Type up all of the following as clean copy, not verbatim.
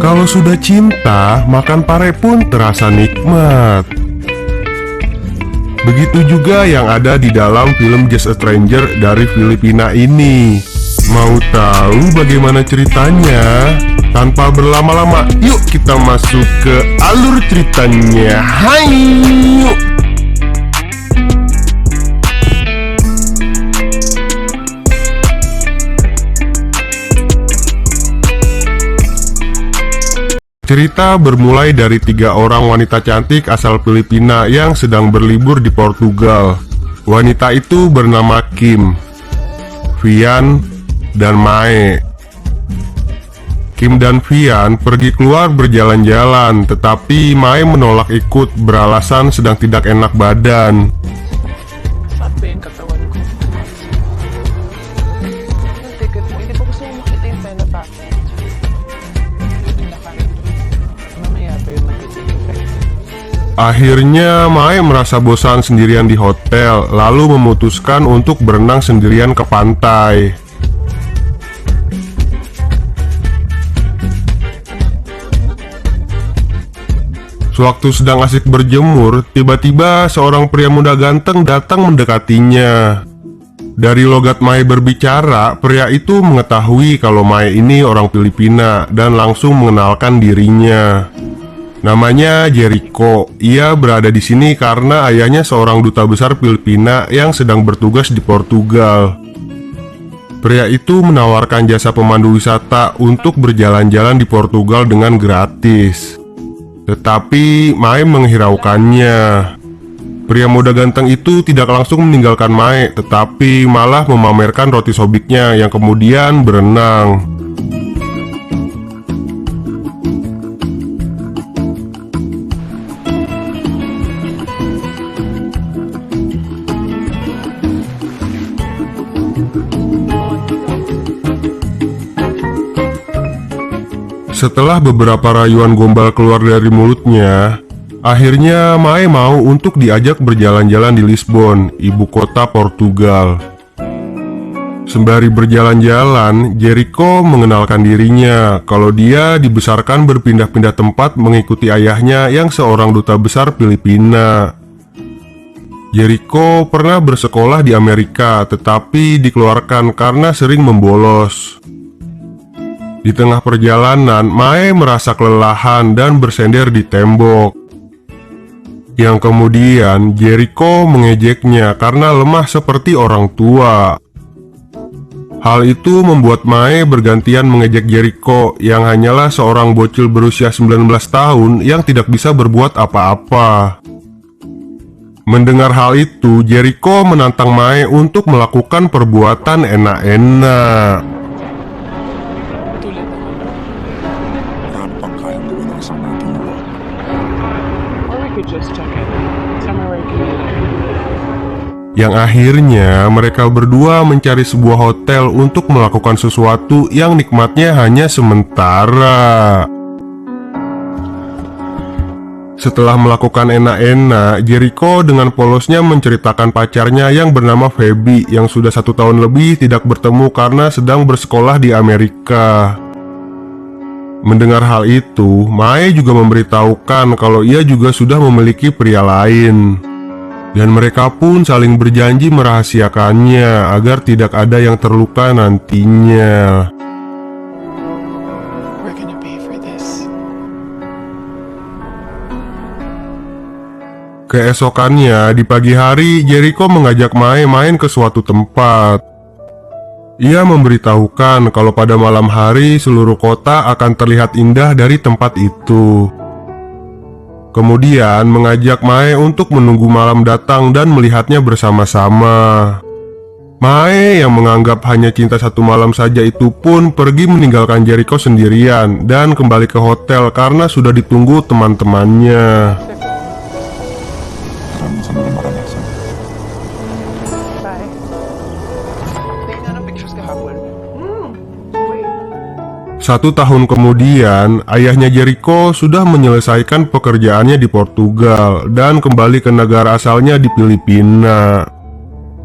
Kalau sudah cinta, makan pare pun terasa nikmat. Begitu juga yang ada di dalam film Just a Stranger dari Filipina ini. Mau tahu bagaimana ceritanya? Tanpa berlama-lama, yuk kita masuk ke alur ceritanya. Hai, yuk! Cerita bermulai dari 3 orang wanita cantik asal Filipina yang sedang berlibur di Portugal. Wanita itu bernama Kim, Vian, dan Mae. Kim dan Vian pergi keluar berjalan-jalan, tetapi Mae menolak ikut beralasan sedang tidak enak badan. Sabi yung katawan ko. Hindi ko gusto makita yung pen na packet. Mamaya pa yung makita. Akhirnya Mae merasa bosan sendirian di hotel, lalu memutuskan untuk berenang sendirian ke pantai. Sewaktu sedang asik berjemur, tiba-tiba seorang pria muda ganteng datang mendekatinya. Dari logat Mae berbicara, pria itu mengetahui kalau Mae ini orang Filipina dan langsung mengenalkan dirinya. Namanya Jericho. Ia berada di sini karena ayahnya seorang duta besar Filipina yang sedang bertugas di Portugal. Pria itu menawarkan jasa pemandu wisata untuk berjalan-jalan di Portugal dengan gratis. Tetapi Mae menghiraukannya. Pria muda ganteng itu tidak langsung meninggalkan Mae, tetapi malah memamerkan roti sobiknya yang kemudian berenang. Setelah beberapa rayuan gombal keluar dari mulutnya, akhirnya Mae mau untuk diajak berjalan-jalan di Lisbon, ibu kota Portugal. Sembari berjalan-jalan, Jericho mengenalkan dirinya kalau dia dibesarkan berpindah-pindah tempat mengikuti ayahnya yang seorang duta besar Filipina. Jericho pernah bersekolah di Amerika, tetapi dikeluarkan karena sering membolos. Di tengah perjalanan, Mae merasa kelelahan dan bersender di tembok. Yang kemudian Jericho mengejeknya karena lemah seperti orang tua. Hal itu membuat Mae bergantian mengejek Jericho yang hanyalah seorang bocil berusia 19 tahun yang tidak bisa berbuat apa-apa. Mendengar hal itu, Jericho menantang Mae untuk melakukan perbuatan enak-enak. Yang akhirnya mereka berdua mencari sebuah hotel untuk melakukan sesuatu yang nikmatnya hanya sementara. Setelah melakukan enak-enak, Jericho dengan polosnya menceritakan pacarnya yang bernama Feby yang sudah 1 tahun lebih tidak bertemu karena sedang bersekolah di Amerika. Mendengar hal itu, Mae juga memberitahukan kalau ia juga sudah memiliki pria lain. Dan mereka pun saling berjanji merahasiakannya agar tidak ada yang terluka nantinya. Keesokannya, di pagi hari, Jericho mengajak Mae main ke suatu tempat. Ia memberitahukan kalau pada malam hari seluruh kota akan terlihat indah dari tempat itu. Kemudian mengajak Mae untuk menunggu malam datang dan melihatnya bersama-sama. Mae yang menganggap hanya cinta 1 malam saja itu pun pergi meninggalkan Jericho sendirian dan kembali ke hotel karena sudah ditunggu teman-temannya. Satu tahun kemudian, ayahnya Jericho sudah menyelesaikan pekerjaannya di Portugal dan kembali ke negara asalnya di Filipina.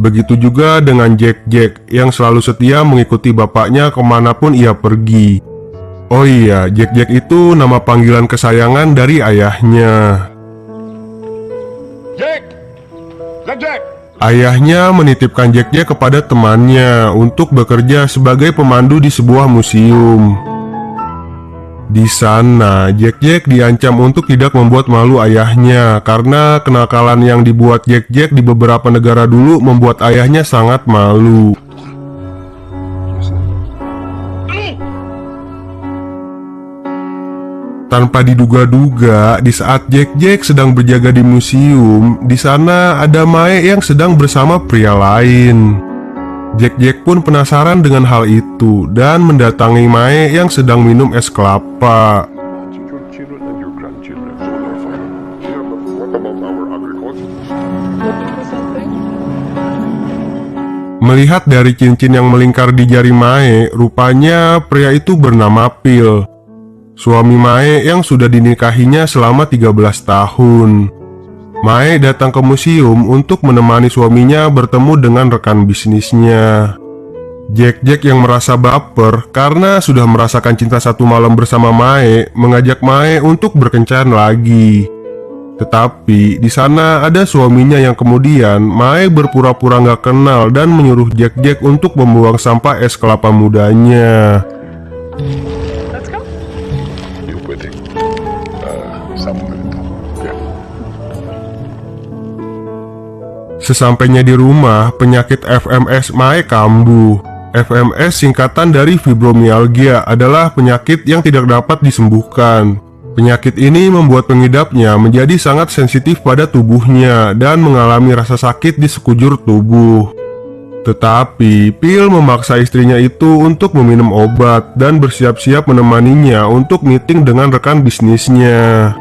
Begitu juga dengan Jack yang selalu setia mengikuti bapaknya kemanapun ia pergi. Oh iya, Jack-Jack itu nama panggilan kesayangan dari ayahnya. Jack! Jack! Ayahnya menitipkan Jack-Jack kepada temannya untuk bekerja sebagai pemandu di sebuah museum. Di sana, Jack-Jack diancam untuk tidak membuat malu ayahnya karena kenakalan yang dibuat Jack-Jack di beberapa negara dulu membuat ayahnya sangat malu. Tanpa diduga-duga, di saat Jack-Jack sedang berjaga di museum, di sana ada Mae yang sedang bersama pria lain. Jack-Jack pun penasaran dengan hal itu dan mendatangi Mae yang sedang minum es kelapa. Your children and your grandchildren so are fine. Yeah, but what about our agriculture? Melihat dari cincin yang melingkar di jari Mae, rupanya pria itu bernama Phil, suami Mae yang sudah dinikahinya selama 13 tahun. Mae datang ke museum untuk menemani suaminya bertemu dengan rekan bisnisnya. Jack-Jack yang merasa baper karena sudah merasakan cinta satu malam bersama Mae, mengajak Mae untuk berkencan lagi. Tetapi di sana ada suaminya yang kemudian Mae berpura-pura nggak kenal dan menyuruh Jack-Jack untuk membuang sampah es kelapa mudanya. Let's go. You're waiting. Some minute. Yeah. Sesampainya di rumah, penyakit FMS Mae kambuh. FMS singkatan dari fibromialgia adalah penyakit yang tidak dapat disembuhkan. Penyakit ini membuat pengidapnya menjadi sangat sensitif pada tubuhnya dan mengalami rasa sakit di sekujur tubuh. Tetapi, Phil memaksa istrinya itu untuk meminum obat dan bersiap-siap menemaninya untuk meeting dengan rekan bisnisnya.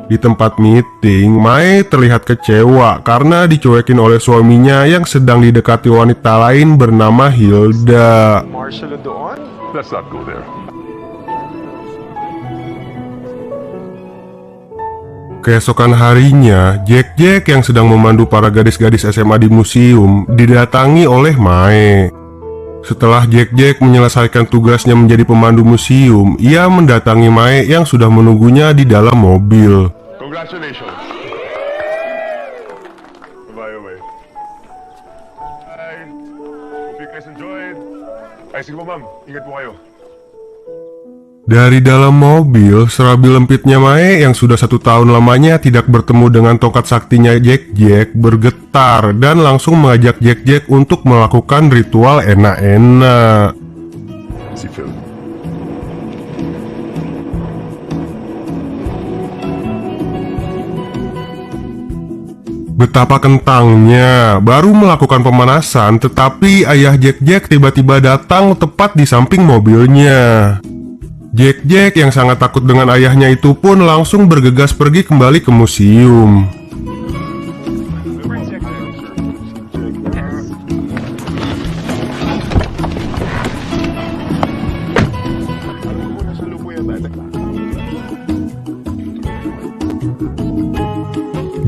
Di tempat meeting, Mae terlihat kecewa karena dicuekin oleh suaminya yang sedang didekati wanita lain bernama Hilda. Marshall doon? Let's not go there. Keesokan harinya, Jack-Jack yang sedang memandu para gadis-gadis SMA di museum didatangi oleh Mae. Setelah Jack-Jack menyelesaikan tugasnya menjadi pemandu museum, ia mendatangi Mae yang sudah menunggunya di dalam mobil. Congratulations. Bye. Bye. Hope you guys enjoyed. Ay, sige po ma'am. Ingat po kayo. Dari dalam mobil, serabi lempitnya Mae yang sudah 1 tahun lamanya tidak bertemu dengan tongkat saktinya Jack-Jack bergetar dan langsung mengajak Jack-Jack untuk melakukan ritual enak-enak. Si Phil. Betapa kentangnya, baru melakukan pemanasan tetapi ayah Jack-Jack tiba-tiba datang tepat di samping mobilnya. Jack-Jack yang sangat takut dengan ayahnya itu pun langsung bergegas pergi kembali ke museum.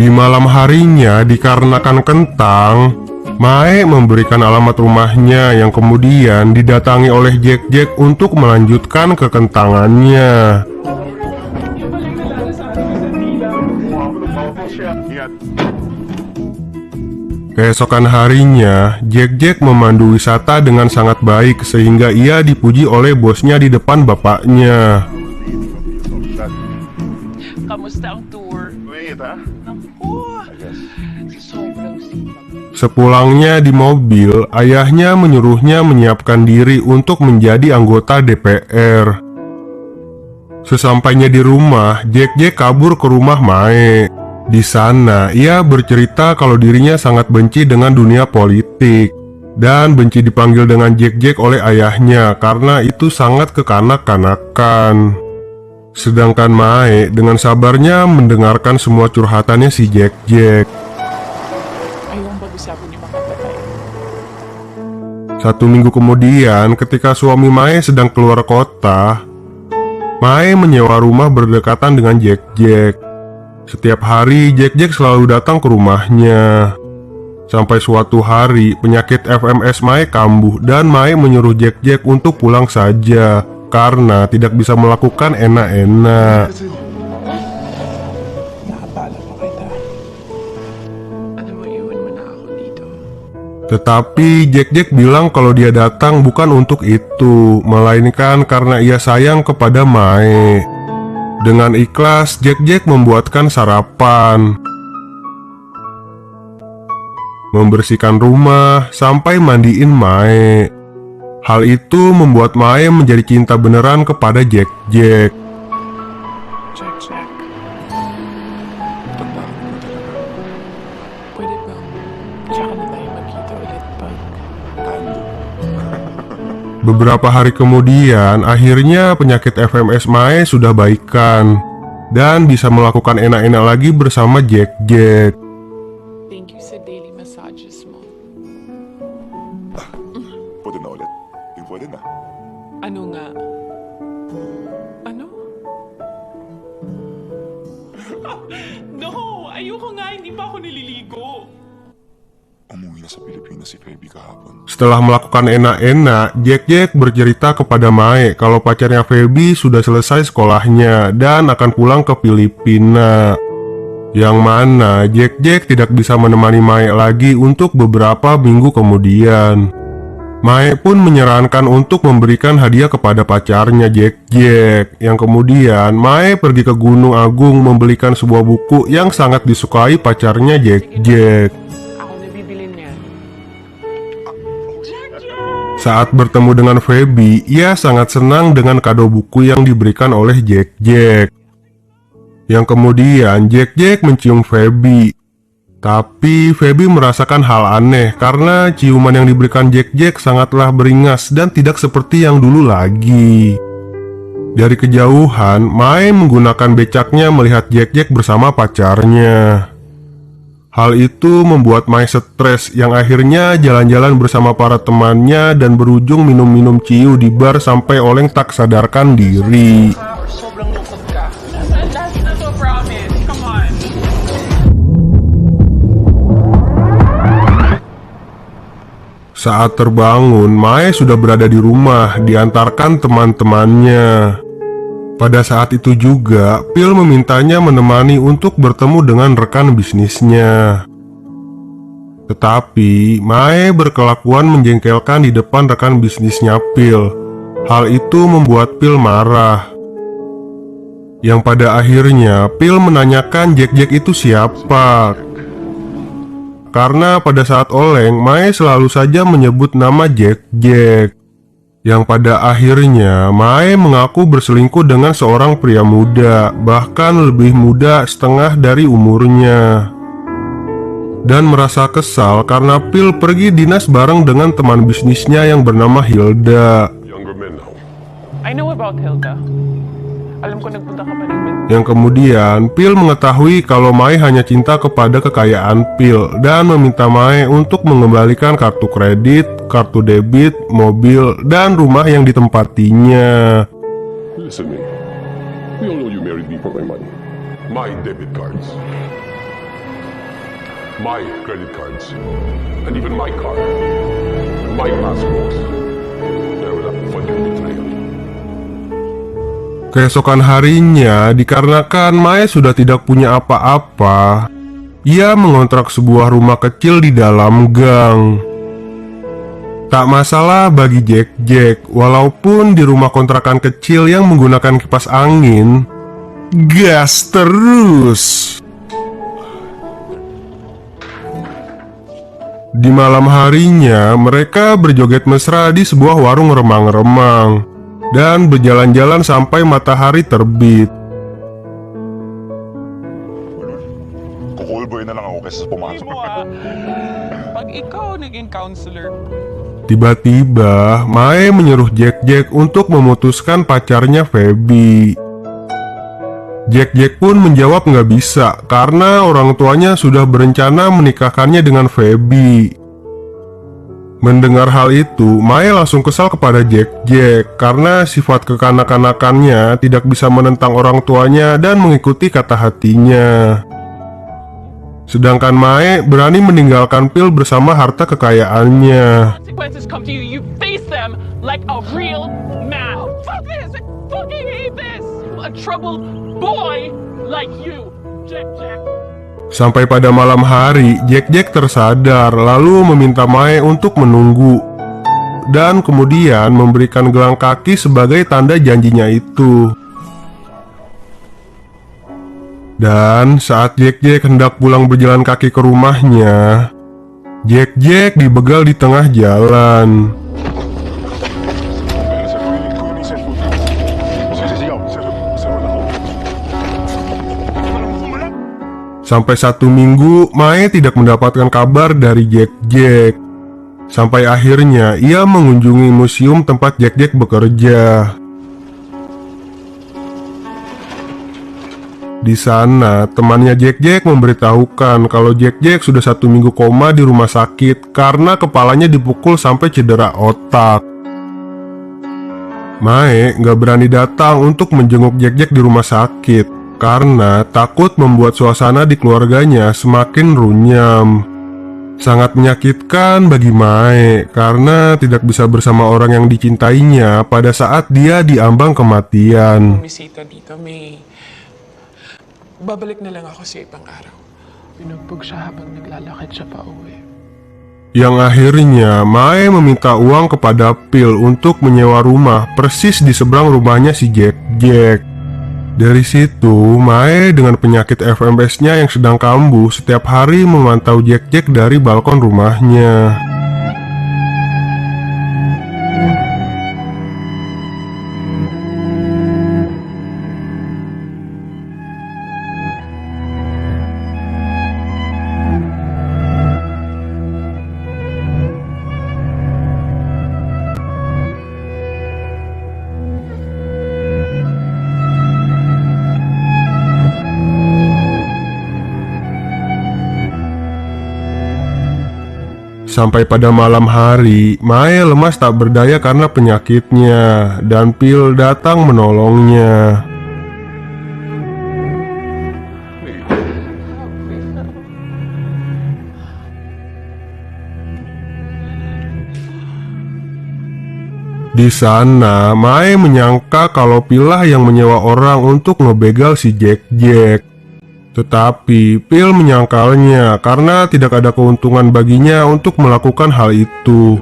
Di malam harinya, dikarenakan kentang, Mae memberikan alamat rumahnya yang kemudian didatangi oleh Jack-Jack untuk melanjutkan kekentangannya. Keesokan harinya, Jack-Jack memandu wisata dengan sangat baik sehingga ia dipuji oleh bosnya di depan bapaknya. Kamusta ang tour? Wait, ha? Naku, sobrang sipag. Sepulangnya di mobil, ayahnya menyuruhnya menyiapkan diri untuk menjadi anggota DPR. Sesampainya di rumah, Jack-Jack kabur ke rumah Mae. Di sana, ia bercerita kalau dirinya sangat benci dengan dunia politik dan benci dipanggil dengan Jack-Jack oleh ayahnya karena itu sangat kekanak-kanakan. Sedangkan Mae dengan sabarnya mendengarkan semua curhatannya si Jack-Jack. Ayaw pag-usapan yung mga tatay. 1 minggu kemudian, ketika suami Mae sedang keluar kota, Mae menyewa rumah berdekatan dengan Jack-Jack. Setiap hari, Jack-Jack selalu datang ke rumahnya. Sampai suatu hari penyakit FMS Mae kambuh dan Mae menyuruh Jack untuk pulang saja karena tidak bisa melakukan enak-enak. Nakabala pa kita. Alam mo, iwan mo na ako dito. Tetapi Jack bilang kalau dia datang bukan untuk itu, melainkan karena ia sayang kepada Mae. Dengan ikhlas, Jack membuatkan sarapan, membersihkan rumah, sampai mandiin Mae. Hal itu membuat Mae menjadi cinta beneran kepada Jack. Jack. Pagmamahal mo talaga. Pwede bang tsaka na tayo magkita ulit pag Kando. Beberapa hari kemudian, akhirnya penyakit FMS Mae sudah baikan dan bisa melakukan enak-enak lagi bersama Jack. thank you sa daily massages mo. Pwede na ulit. Pwede na. Ano nga? Ano? No! Ayoko nga, hindi pa ako nililigo. Umuwi na sa Pilipinas si Feby kahapon. Setelah melakukan enak-enak, Jack bercerita kepada Mae kalau pacarnya Feby sudah selesai sekolahnya dan akan pulang ke Filipina. Yang mana Jack tidak bisa menemani Mae lagi untuk beberapa minggu kemudian. Mae pun menyarankan untuk memberikan hadiah kepada pacarnya Jack. Yang kemudian Mae pergi ke Gunung Agung membelikan sebuah buku yang sangat disukai pacarnya Jack. Ako na bibilin niya. Saat bertemu dengan Feby, ia sangat senang dengan kado buku yang diberikan oleh Jack. Yang kemudian Jack mencium Feby. Tapi Feby merasakan hal aneh karena ciuman yang diberikan Jack sangatlah beringas dan tidak seperti yang dulu lagi. Dari kejauhan, Mae menggunakan becaknya melihat Jack bersama pacarnya. Hal itu membuat Mae stres yang akhirnya jalan-jalan bersama para temannya dan berujung minum-minum ciu di bar sampai Oleng tak sadarkan diri. Sobrang lungkot ka. Last na to, promise. Come on. Saat terbangun, Mae sudah berada di rumah, diantarkan teman-temannya. Pada saat itu juga, Phil memintanya menemani untuk bertemu dengan rekan bisnisnya. Tetapi, Mae berkelakuan menjengkelkan di depan rekan bisnisnya Phil. Hal itu membuat Phil marah. Yang pada akhirnya, Phil menanyakan Jack itu siapa. Karena pada saat Oleng, Mae selalu saja menyebut nama Jack. Yang pada akhirnya, Mae mengaku berselingkuh dengan seorang pria muda, bahkan lebih muda setengah dari umurnya. Dan merasa kesal karena Phil pergi dinas bareng dengan teman bisnisnya yang bernama Hilda. Younger men now. I know about Hilda. Alam ko nagpunta ka pa rin. Yang kemudian, Phil mengetahui kalau Mae hanya cinta kepada kekayaan Phil dan meminta Mae untuk mengembalikan kartu kredit, kartu debit, mobil, dan rumah yang ditempatinya. Listen me. We all know you married me for my money. My debit cards. My credit cards. And even my car. My passports. There was a fucking betrayal. Keesokan harinya, dikarenakan Mae sudah tidak punya apa-apa, ia mengontrak sebuah rumah kecil di dalam gang. Tak masalah bagi Jack, walaupun di rumah kontrakan kecil yang menggunakan kipas angin, gas terus. Di malam harinya, mereka berjoget mesra di sebuah warung remang-remang dan berjalan-jalan sampai matahari terbit. Kukulboy na lang ako kaysa pumasok. Mo ah. Pag ikaw naging counselor, Tiba-tiba, Mae menyuruh Jack untuk memutuskan pacarnya Feby. Jack pun menjawab nggak bisa karena orang tuanya sudah berencana menikahkannya dengan Feby. Mendengar hal itu, Mae langsung kesal kepada Jack karena sifat kekanak-kanakannya tidak bisa menentang orang tuanya dan mengikuti kata hatinya. Sedangkan Mae berani meninggalkan Phil bersama harta kekayaannya. Consequences come to you, you face them like a real man. Fuck this! I fucking hate this! A troubled boy like you, Jack. Sampai pada malam hari, Jack tersadar lalu meminta Mae untuk menunggu. Dan kemudian memberikan gelang kaki sebagai tanda janjinya itu. Dan saat Jack hendak pulang berjalan kaki ke rumahnya, Jack dibegal di tengah jalan. Sampai 1 minggu, Mae tidak mendapatkan kabar dari Jack. Sampai akhirnya ia mengunjungi museum tempat Jack bekerja. Di sana, temannya Jack memberitahukan kalau Jack sudah 1 minggu koma di rumah sakit karena kepalanya dipukul sampai cedera otak. Mae gak berani datang untuk menjenguk Jack di rumah sakit karena takut membuat suasana di keluarganya semakin runyam. Sangat menyakitkan bagi Mae karena tidak bisa bersama orang yang dicintainya pada saat dia diambang kematian. Bumisita dito, May. Babalik na lang ako sa ibang araw. Pinugbog siya habang naglalakad siya pa uwi. Yang akhirnya Mae meminta uang kepada Phil untuk menyewa rumah persis di seberang rumahnya si Jack. Dari situ, Mae dengan penyakit FMS-nya yang sedang kambuh setiap hari memantau Jack dari balkon rumahnya. Sampai pada malam hari, Mae lemas tak berdaya karena penyakitnya, dan Phil datang menolongnya. Di sana, Mae menyangka kalau Phil lah yang menyewa orang untuk ngebegal si Jack. Tetapi Phil menyangkalnya karena tidak ada keuntungan baginya untuk melakukan hal itu.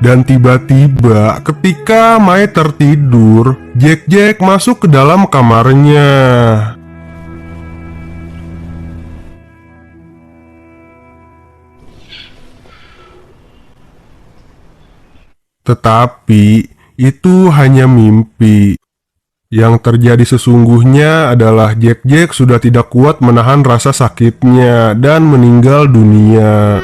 Dan tiba-tiba ketika Mae tertidur, Jack masuk ke dalam kamarnya. Tetapi itu hanya mimpi. Yang terjadi sesungguhnya adalah Jack sudah tidak kuat menahan rasa sakitnya dan meninggal dunia.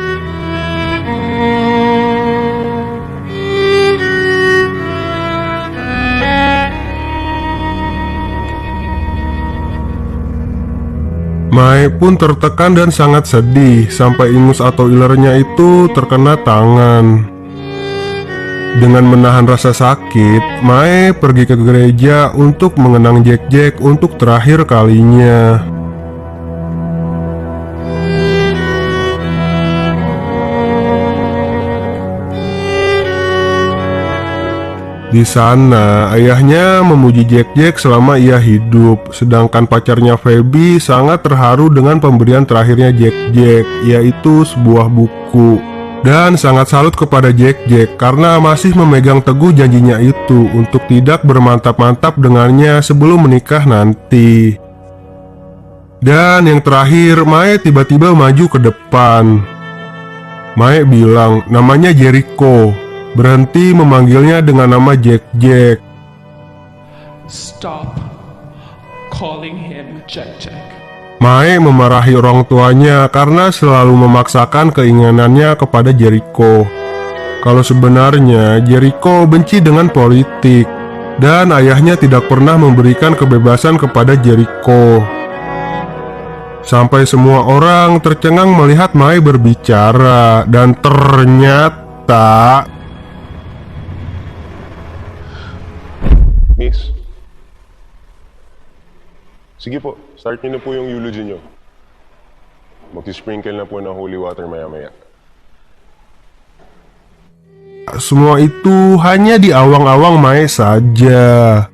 Mae pun tertekan dan sangat sedih sampai ingus atau ilernya itu terkena tangan. Dengan menahan rasa sakit, Mae pergi ke gereja untuk mengenang Jack untuk terakhir kalinya. Di sana, ayahnya memuji Jack selama ia hidup, sedangkan pacarnya Phoebe sangat terharu dengan pemberian terakhirnya Jack, yaitu sebuah buku. Dan sangat salut kepada Jack karena masih memegang teguh janjinya itu untuk tidak bermantap-mantap dengannya sebelum menikah nanti. Dan yang terakhir, Mae tiba-tiba maju ke depan. Mae bilang namanya Jericho, berhenti memanggilnya dengan nama Jack. Stop calling him Jack. Mae memarahi orang tuanya karena selalu memaksakan keinginannya kepada Jericho. Kalau sebenarnya Jericho benci dengan politik dan ayahnya tidak pernah memberikan kebebasan kepada Jericho. Sampai semua orang tercengang melihat Mae berbicara, dan ternyata Ace. Sige po, start niyo na po yung eulogy niyo. Mag-sprinkle na po ng holy water maya-maya. Semua itu hanya di awang-awang Mae saja.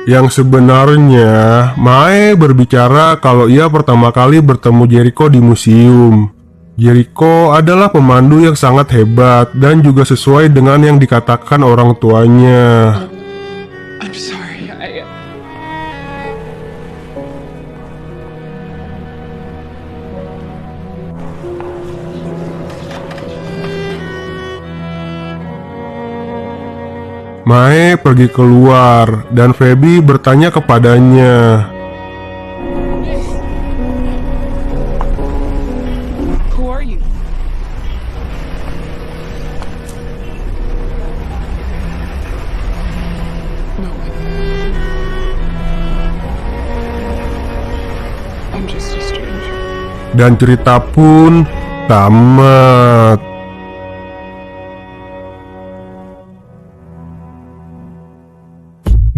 Yang sebenarnya, Mae berbicara kalau ia pertama kali bertemu Jericho di museum. Jericho adalah pemandu yang sangat hebat dan juga sesuai dengan yang dikatakan orang tuanya. I'm sorry. Mae pergi keluar dan Feby bertanya kepadanya. Who are you? No one. I'm just a stranger. Dan cerita pun tamat.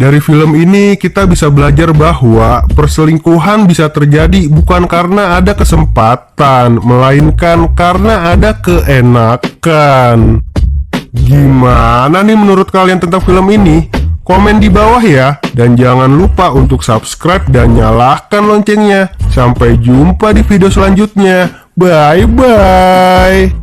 Dari film ini kita bisa belajar bahwa perselingkuhan bisa terjadi bukan karena ada kesempatan, melainkan karena ada keenakan. Gimana nih menurut kalian tentang film ini? Komen di bawah ya. Dan jangan lupa untuk subscribe dan nyalakan loncengnya. Sampai jumpa di video selanjutnya. Bye-bye.